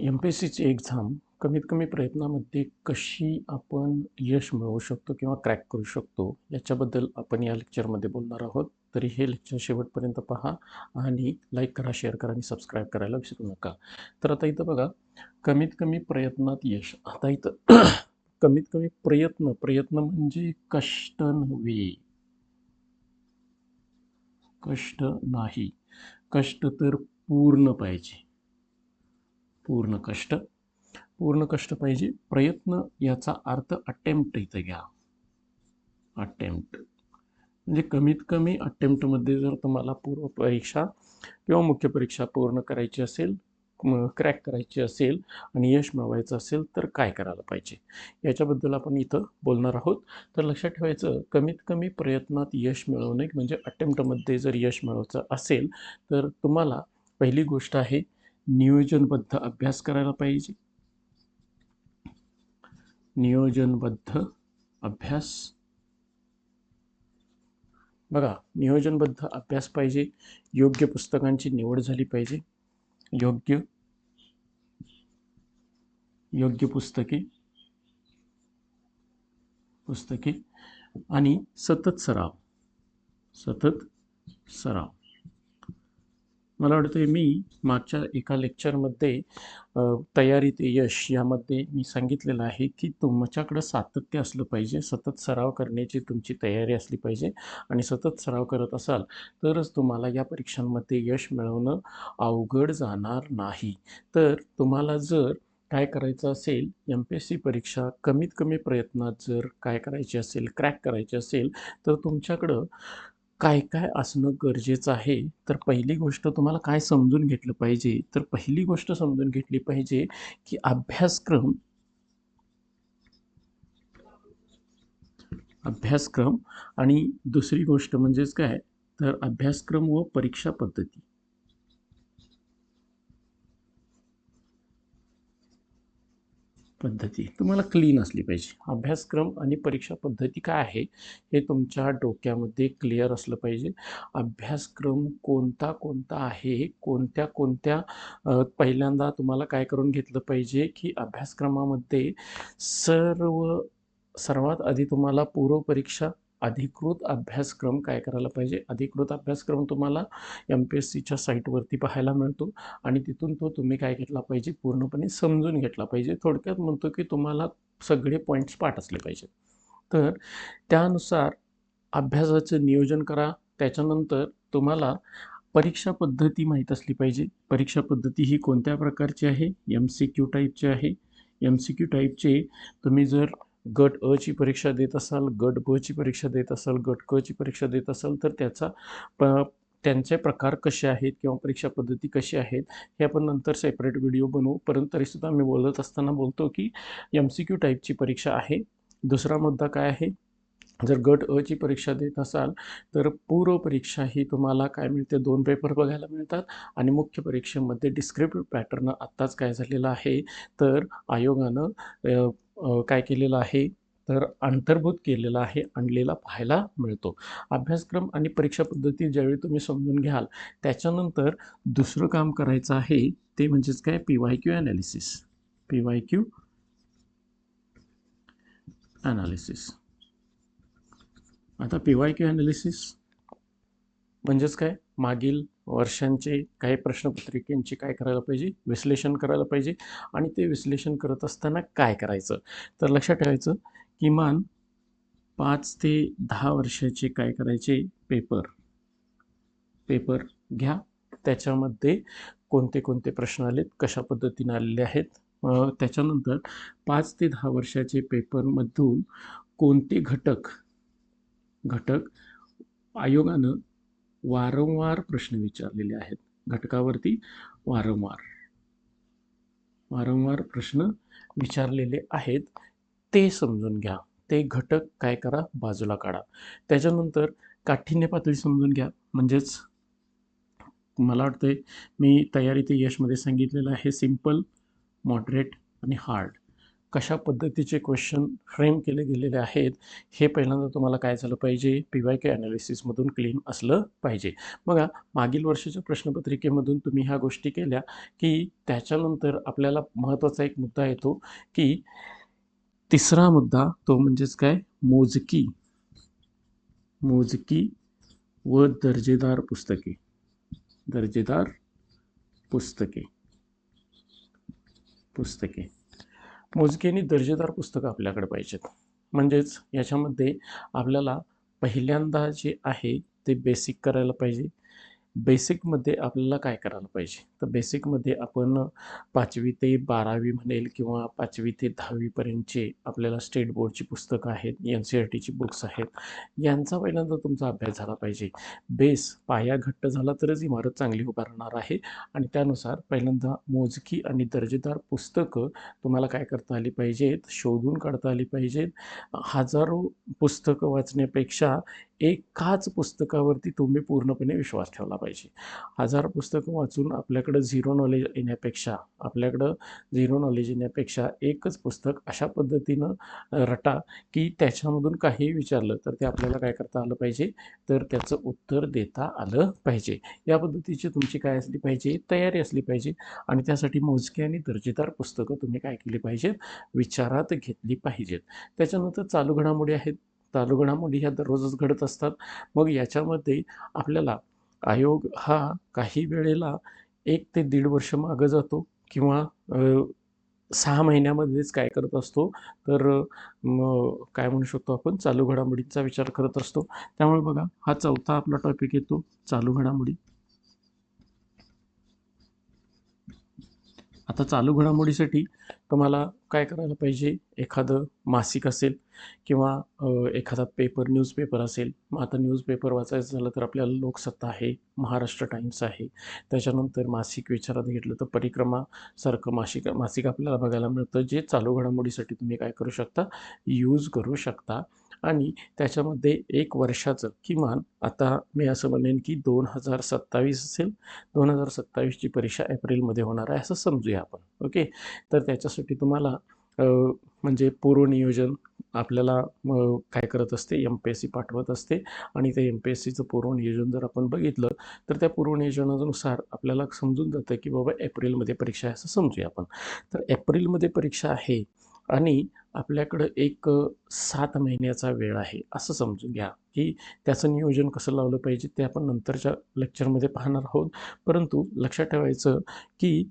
एम-पी-एस-सीची exam कमीत कमी प्रयत्नामध्ये कशी आपण यश मिळवू शकतो किंवा क्रॅक करू शकतो याच्याबद्दल आपण या लेक्चरमध्ये बोलणार आहोत. तरी हे लेक्चर शेवटपर्यंत पहा आणि लाईक करा, शेअर करा आणि सबस्क्राईब करायला विसरू नका. तर आता इथं बघा, कमीत कमी प्रयत्नात यश. आता इथं कमीत कमी प्रयत्न प्रयत्न म्हणजे कष्ट नव्हे, कष्ट नाही, कष्ट तर पूर्ण पाहिजे. पूर्ण कष्ट, पूर्ण कष्ट पाहिजे. प्रयत्न याचा अर्थ अटेम्प्ट इथं घ्या. अटेम्प्ट म्हणजे कमीत कमी अटेम्प्टमध्ये जर तुम्हाला पूर्व परीक्षा किंवा मुख्य परीक्षा पूर्ण करायची असेल, क्रॅक करायची असेल आणि यश मिळवायचं असेल तर काय करायला पाहिजे याच्याबद्दल आपण इथं बोलणार आहोत. तर लक्षात ठेवायचं, कमीत कमी प्रयत्नात यश मिळवणे म्हणजे अटेम्प्टमध्ये जर यश मिळवायचं असेल तर तुम्हाला पहिली गोष्ट आहे नियोजनबद्ध अभ्यास करायला पाहिजे. नियोजनबद्ध अभ्यास. बघा, नियोजनबद्ध अभ्यास पाहिजे. योग्य पुस्तकांची निवड झाली पाहिजे. योग्य योग्य पुस्तके आणि सतत सराव. सतत सराव. मला वाटतं मी मागच्या एका लेक्चरमध्ये तयारी ते यश यामध्ये मी सांगितलेलं आहे की तुमच्याकडं सातत्य असलं पाहिजे, सतत सराव करण्याची तुमची तयारी असली पाहिजे आणि सतत सराव करत असाल तरच तुम्हाला या परीक्षांमध्ये यश मिळवणं अवघड जाणार नाही. तर तुम्हाला जर काय करायचं असेल, एम-पी-एस-सी परीक्षा कमीत कमी प्रयत्नात जर काय करायची असेल, क्रॅक करायची असेल तर तुमच्याकडं काय काय असणं गरजेचं आहे. तर पहिली गोष्ट तुम्हाला काय समजून घेतलं पाहिजे, तर पहिली गोष्ट समजून घेतली पाहिजे की अभ्यासक्रम आणि दुसरी गोष्ट म्हणजेच काय, तर अभ्यासक्रम व परीक्षा पद्धती. तुम्हाला क्लीन असली पाहिजे. अभ्यासक्रम आणि परीक्षा पद्धती काय आहे हे तुमच्या डोक्यामध्ये क्लिअर असलं पाहिजे. अभ्यासक्रम कोणता कोणता आहे, कोणत्या कोणत्या पहिल्यांदा तुम्हाला काय करून घेतलं पाहिजे की अभ्यासक्रमामध्ये सर्वात आधी तुम्हाला पूर्वपरीक्षा अधिकृत अभ्यासक्रम काय करायला पाहिजे. अधिकृत अभ्यासक्रम तुम्हाला एम-पी-एस-सीच्या साईटवरती पाहायला मिळतो आणि तिथून तो तुम्ही काय घेतला पाहिजे, पूर्णपणे समजून घेतला पाहिजे. थोडक्यात म्हणतो की तुम्हाला सगळे पॉईंट्स पाठ असले पाहिजेत. तर त्यानुसार अभ्यासाचं नियोजन करा. त्याच्यानंतर तुम्हाला परीक्षा पद्धती माहीत असली पाहिजे. परीक्षा पद्धती ही कोणत्या प्रकारची आहे, एम-सी-क्यू टाईपची आहे. एम-सी-क्यू टाईपचे तुम्ही जर गट अ ची परीक्षा देत असाल, गट ब ची परीक्षा देत असाल, गट क ची परीक्षा देत असाल तर प त्यांचे प्रकार कसे आहेत किंवा परीक्षा पद्धती कशी आहेत हे आपण नंतर सेपरेट व्हिडिओ बनवू. परंतु तरीसुद्धा मी बोलत असताना बोलतो की एम-सी-क्यू टाईपची परीक्षा आहे. दुसरा मुद्दा काय आहे, जर गट अ ची परीक्षा देत असाल तर पूर्व परीक्षा ही तुम्हाला काय मिळते, 2 पेपर बघायला मिळतात आणि मुख्य परीक्षेमध्ये डिस्क्रिप्टिव्ह पॅटर्न आत्ताच काय झालेलं आहे, तर आयोगानं काय केलेलं आहे, तर अंतर्भूत केलेला आहे, आणलेला पाहायला मिळतो. अभ्यासक्रम आणि परीक्षा पद्धती ज्यावेळी तुम्ही समजून घ्याल त्याच्यानंतर दुसरं काम करायचं आहे ते म्हणजेच काय, पी-वाय-क्यू ॲनालिसिस. P-Y-Q analysis. आता पी-वाय-क्यू ॲनालिसिस म्हणजेच काय, मागील वर्षांचे काही प्रश्नपत्रिकेंचे काय करायला पाहिजे, विश्लेषण करायला पाहिजे आणि ते विश्लेषण करत असताना काय करायचं, तर लक्षात ठेवायचं किमान 5 ते 10 वर्षाचे काय करायचे पेपर पेपर घ्या. त्याच्यामध्ये कोणते कोणते प्रश्न आलेत, कशा पद्धतीने आलेले आहेत. त्याच्यानंतर 5 ते 10 वर्षाचे पेपरमधून कोणते घटक आयोगानं वारंवार प्रश्न विचारलेले आहेत. घटकावरती वारंवार प्रश्न विचारलेले आहेत ते समजून घ्या. ते घटक काय करा, बाजूला काढा. त्याच्यानंतर काठिण्य पातळी समजून घ्या. म्हणजेच मला वाटते मी तयारी ते यशमध्ये सांगितलेलं आहे, सिम्पल, मॉडरेट आणि हार्ड. कशा पद्धतीचे क्वेश्चन फ्रेम केले गेलेले आहेत हे पहिल्यांदा तुम्हाला काय झालं पाहिजे, PYQ ॲनालिसिसमधून क्लीन असलं पाहिजे. बघा, मागील वर्षाच्या प्रश्नपत्रिकेमधून तुम्ही ह्या गोष्टी केल्या की त्याच्यानंतर आपल्याला महत्त्वाचा एक मुद्दा येतो की तिसरा मुद्दा, तो म्हणजेच काय, मोजकी व दर्जेदार पुस्तके. मोजकी आणि दर्जेदार पुस्तकं आपल्याकडे पाहिजेत. म्हणजेच याच्यामध्ये आपल्याला पहिल्यांदा जे आहे ते बेसिक करायला पाहिजे. बेसिकमध्ये आपल्याला काय करायला पाहिजे, तर बेसिकमध्ये आपण 5वी ते 12वी म्हणेल किंवा 5वी ते 10वीपर्यंतचे आपल्याला स्टेट बोर्डची पुस्तकं आहेत, NCERTची बुक्स आहेत, यांचा पहिल्यांदा तुमचा अभ्यास झाला पाहिजे. बेस, पाया घट्ट झाला तरच इमारत चांगली उभा राहणार आहे. आणि त्यानुसार पहिल्यांदा मोजकी आणि दर्जेदार पुस्तकं तुम्हाला काय करता आली पाहिजेत, शोधून काढता आली पाहिजेत. हजारो पुस्तकं वाचण्यापेक्षा एकाच पुस्तकावरती तुम्ही पूर्णपणे विश्वास ठेवला पाहिजे. 1000 पुस्तकं वाचून आपल्याकडं झिरो नॉलेज येण्यापेक्षा एकच पुस्तक अशा पद्धतीनं रटा की त्याच्यामधून काहीही विचारलं तर ते आपल्याला काय करता आलं पाहिजे, तर त्याचं उत्तर देता आलं पाहिजे. या पद्धतीची तुमची काय असली पाहिजे, तयारी असली पाहिजे. आणि त्यासाठी मोजकी आणि दर्जेदार पुस्तकं तुम्ही काय केली पाहिजेत, विचारात घेतली पाहिजेत. त्याच्यानंतर चालू घडामोडी आहेत. चालू घडामोडी ह्या दररोजच घडत असतात. मग याच्यामध्ये आपल्याला आयोग हा काही वेळेला 1 ते 1.5 वर्ष मागं जातो किंवा 6 महिन्यामध्येच काय करत असतो, तर काय म्हणू शकतो आपण, चालू घडामोडींचा विचार करत असतो. त्यामुळे बघा, हा चौथा आपला टॉपिक येतो, चालू घडामोडी. आता चालू घडामोडीसाठी तुम्हाला काय करायला पाहिजे, एखादं मासिक असेल किंवा एखादा न्यूजपेपर असेल. मग आता न्यूजपेपर वाचायचं झालं तर आपल्याला लोकसत्ता आहे, महाराष्ट्र टाइम्स आहे. त्याच्यानंतर मासिक विचारात घेतलं तर परिक्रमासारखं मासिक आपल्याला बघायला मिळतं, जे चालू घडामोडीसाठी तुम्ही काय करू शकता, यूज करू शकता. आणि त्याच्यामध्ये 1 वर्षाचं किमान, आता मी असं म्हणेन की 2027 असेल, 2027ची परीक्षा एप्रिलमध्ये होणार आहे असं समजूया आपण. ओके, तर त्याच्यासाठी तुम्हाला म्हणजे पूर्वनियोजन आपल्याला काय करत असते, MPSC पाठवत असते. आणि ते MPSCचं पूर्वनियोजन जर आपण बघितलं तर त्या पूर्वनियोजनानुसार आपल्याला समजून जातं की बाबा एप्रिलमध्ये परीक्षा आहे असं समजूया आपण. तर एप्रिलमध्ये परीक्षा आहे आणि आपल्याकडं एक 7 महिन्याचा वेळ आहे असं समजून घ्या. की त्याचं नियोजन कसं लावलं पाहिजे ते आपण नंतरच्या लेक्चरमध्ये पाहणार आहोत. परंतु लक्षात ठेवायचं की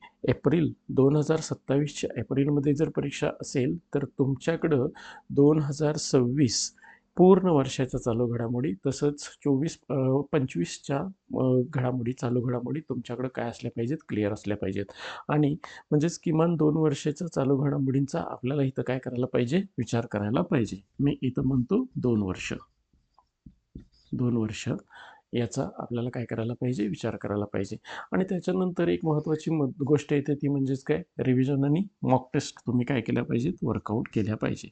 2027च्या एप्रिलमध्ये जर परीक्षा असेल तर तुमच्याकडं 2026 पूर्ण वर्षाच्या चालू घडामोडी, तसंच 25च्या चालू घडामोडी तुमच्याकडं काय असल्या पाहिजेत, क्लिअर असल्या पाहिजेत. आणि म्हणजेच किमान 2 वर्षाच्या चालू घडामोडींचा आपल्याला इथं काय करायला पाहिजे, विचार करायला पाहिजे. मी इथं म्हणतो 2 वर्ष याचा आपल्याला काय करायला पाहिजे, विचार करायला पाहिजे. आणि त्याच्यानंतर एक महत्त्वाची गोष्ट येते, ती म्हणजेच काय, रिव्हिजन आणि मॉक टेस्ट तुम्ही काय केल्या पाहिजेत, वर्कआउट केल्या पाहिजे.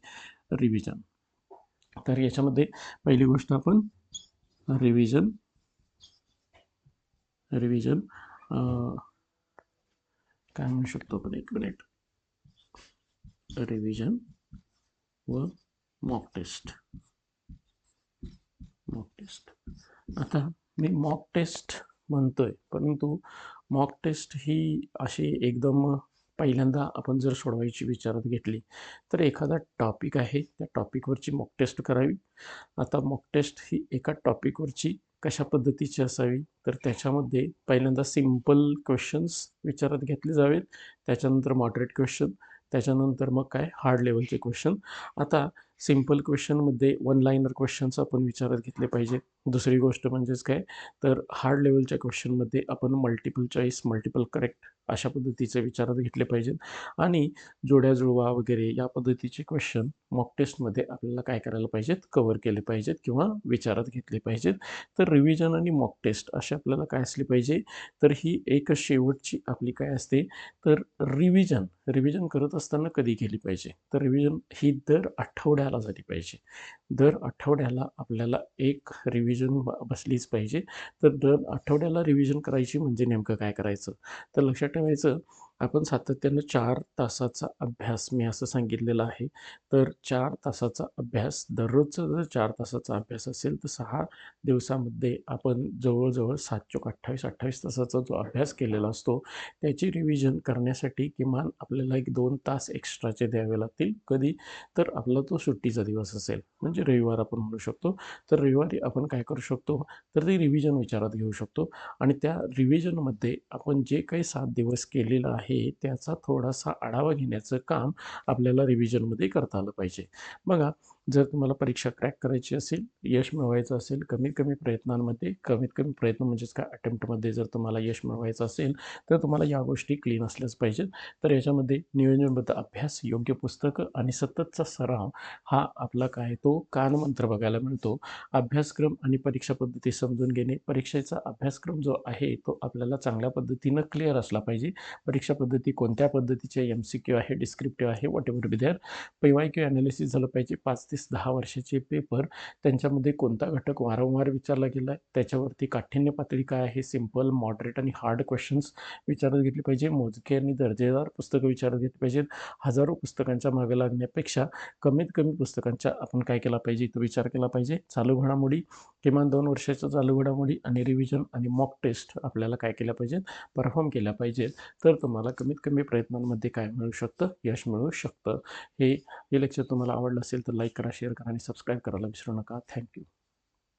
रिव्हिजन, तर याच्यामध्ये पहिली गोष्ट आपण रिव्हिजन काय म्हणू शकतो आपण, 1 मिनिट, रिव्हिजन व मॉक टेस्ट. आता मी मॉक टेस्ट म्हणतोय, परंतु मॉक टेस्ट ही अशी एकदम पहिल्यांदा आपण जर सोडवायची विचारात घेतली तर एखादा टॉपिक आहे, त्या टॉपिकवरची मॉक टेस्ट करावी. आता मॉक टेस्ट ही एका टॉपिकवरची कशा पद्धतीची असावी, तर त्याच्यामध्ये पहिल्यांदा सिम्पल क्वेश्चन्स विचारात घेतले जावेत, त्याच्यानंतर मॉडरेट क्वेश्चन, त्याच्यानंतर मग काय, हार्ड लेवलचे क्वेश्चन. आता सिम्पल क्वेश्चनमध्ये 1 लाइनर क्वेश्चन्स आपण विचारात घेतले पाहिजे. दुसरी गोष्ट म्हणजेच काय, तर हार्ड लेवलच्या क्वेश्चनमध्ये आपण मल्टिपल चॉईस, मल्टिपल करेक्ट अशा पद्धतीचे विचारात घेतले पाहिजेत. आणि जोड्या जुळवा वगैरे या पद्धतीचे क्वेश्चन मॉक टेस्टमध्ये आपल्याला काय करायला पाहिजेत, कव्हर केले पाहिजेत किंवा विचारात घेतले पाहिजेत. तर रिव्हिजन आणि मॉक टेस्ट अशी आपल्याला काय असली पाहिजे, तर ही एक शेवटची आपली काय असते, तर रिव्हिजन करत असताना कधी केली पाहिजे, तर रिव्हिजन ही दर आठवड्याला झाली पाहिजे. दर आठवड्याला आपल्याला एक रिव्हिजन बसलीच पाहिजे. तर दर आठवड्याला रिव्हिजन करायची म्हणजे नेमकं काय करायचं, तर लक्षात ठेवायचं आपण सातत्यानं 4 तासाचा अभ्यास मी असं सांगितलेलं आहे. तर 4 तासाचा अभ्यास दररोजचा जर 4 तासाचा अभ्यास असेल, तर 6 दिवसामध्ये आपण जवळ-जवळ 7 चोक 28 तासाचा जो अभ्यास केलेला असतो, त्याची रिव्हिजन करण्यासाठी किमान आपल्याला 1-2 तास एक्स्ट्राचे द्यावे लागतील. कधी? तर आपला तो सुट्टीचा दिवस असेल, म्हणजे रविवार आपण म्हणू शकतो. तर रविवारी आपण काय करू शकतो, तर ती रिव्हिजन विचारात घेऊ शकतो आणि त्या रिव्हिजनमध्ये आपण जे काही 7 दिवस केलेलं आहे, त्याचा थोडासा आढावा घेण्याचं काम आपल्याला रिव्हिजनमध्ये करता आलं पाहिजे. बघा, जर तुम्हाला परीक्षा क्रॅक करायची असेल, यश मिळवायचं असेल, कमीत कमी प्रयत्नांमध्ये कमीत कमी प्रयत्न म्हणजेच काय अटेम्प्टमध्ये जर तुम्हाला यश मिळवायचं असेल, तर तुम्हाला या गोष्टी क्लीन असल्याच पाहिजेत. तर याच्यामध्ये नियोजनबद्ध अभ्यास, योग्य पुस्तकं आणि सततचा सराव हा आपला काय तो कानमंत्र बघायला मिळतो. अभ्यासक्रम आणि परीक्षा पद्धती समजून घेणे. परीक्षेचा अभ्यासक्रम जो आहे, तो आपल्याला चांगल्या पद्धतीनं क्लिअर असला पाहिजे. परीक्षा पद्धती कोणत्या पद्धतीचे एम-सी-क्यू आहे, डिस्क्रिप्टिव्ह आहे, whatever be there. PYQ analysis झालं पाहिजे. 5 ते 10 वर्षाचे पेपर, त्यांच्यामध्ये कोणता घटक वारंवार विचारला गेला आहे, त्याच्यावरती काठिण्य पातळी काय आहे, सिंपल, मॉडरेट आणि हार्ड क्वेश्चन्स विचारात घेतले पाहिजे. मोजके आणि दर्जेदार पुस्तकं विचारात घेतली पाहिजेत. हजारो पुस्तकांच्या मागे लागण्यापेक्षा कमीत कमी पुस्तकांचा आपण काय केला पाहिजे, तो विचार केला पाहिजे. चालू घडामोडी, किमान 2 वर्षाच्या चालू घडामोडी आणि रिव्हिजन आणि मॉक टेस्ट आपल्याला काय केल्या पाहिजेत, परफॉर्म केल्या पाहिजेत. तर तुम्हाला कमीत कमी प्रयत्नांमध्ये काय मिळू शकतं, यश मिळू शकतं. हे लेक्चर तुम्हाला आवडलं असेल तर लाईक करा, शेअर करा आणि सबस्क्राईब करायला विसरू नका. थँक